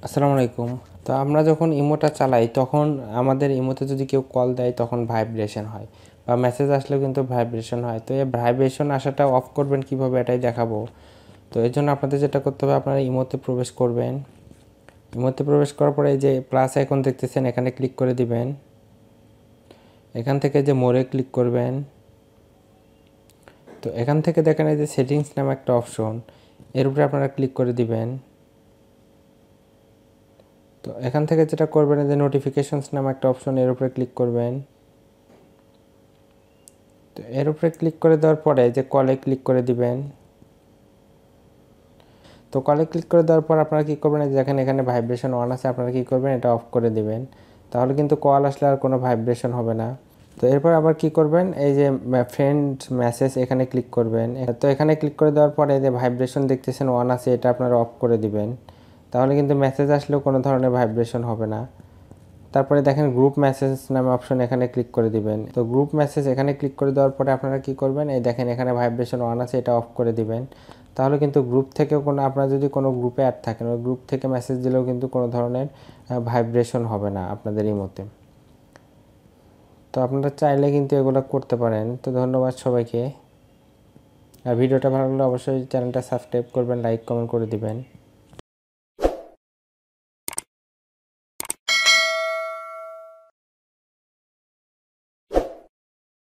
আসসালামু আলাইকুম। তো আমরা যখন ইমোটা চালাই তখন আমাদের ইমোতে যদি কেউ কল দেয় তখন ভাইব্রেশন হয় বা মেসেজ আসলেও কিন্তু ভাইব্রেশন হয়। তো এই ভাইব্রেশন আসাটা অফ করবেন কীভাবে এটাই দেখাবো। তো এর জন্য আপনাদের যেটা করতে হবে, আপনারা ইমোতে প্রবেশ করবেন। ইমোতে প্রবেশ করার পরে এই যে প্লাস আইকন দেখতেছেন, এখানে ক্লিক করে দিবেন। এখান থেকে যে মোরে ক্লিক করবেন। তো এখান থেকে দেখেন এই যে সেটিংস নামে একটা অপশন, এর উপরে আপনারা ক্লিক করে দিবেন। তো এখান থেকে যেটা করবেন যে নোটিফিকেশনস নামে একটা অপশন, এর উপরে ক্লিক করবেন। তো এর উপরে ক্লিক করে দেওয়ার পরে যে কলে ক্লিক করে দিবেন। তো কলে ক্লিক করে দেওয়ার পর আপনারা কী করবেন, দেখেন এখানে ভাইব্রেশন অন আছে, আপনারা কী করবেন এটা অফ করে দিবেন। তাহলে কিন্তু কল আসলে আর কোনো ভাইব্রেশন হবে না। তো এরপর আবার কি করবেন, এই যে ফ্রেন্ড মেসেজ এখানে ক্লিক করবেন। তো এখানে ক্লিক করে দেওয়ার পরে যে ভাইব্রেশন দেখতেছেন অন আছে, এটা আপনারা অফ করে দিবেন। তাহলে কিন্তু মেসেজ আসলেও কোনো ধরনের ভাইব্রেশন হবে না। তারপরে দেখেন গ্রুপ মেসেজ নামে অপশন, এখানে ক্লিক করে দিবেন। তো গ্রুপ মেসেজ এখানে ক্লিক করে দেওয়ার পরে আপনারা কি করবেন, এই দেখেন এখানে ভাইব্রেশন অন আছে, এটা অফ করে দিবেন। তাহলে কিন্তু গ্রুপ থেকেও কোনো, আপনারা যদি কোনো গ্রুপে অ্যাড থাকেন, ওই গ্রুপ থেকে মেসেজ দিলেও কিন্তু কোনো ধরনের ভাইব্রেশন হবে না আপনাদের ইমোতে। তো আপনারা চাইলে কিন্তু এগুলো করতে পারেন। তো ধন্যবাদ সবাইকে। আর ভিডিওটা ভালো লাগলে অবশ্যই চ্যানেলটা সাবস্ক্রাইব করবেন, লাইক কমেন্ট করে দিবেন।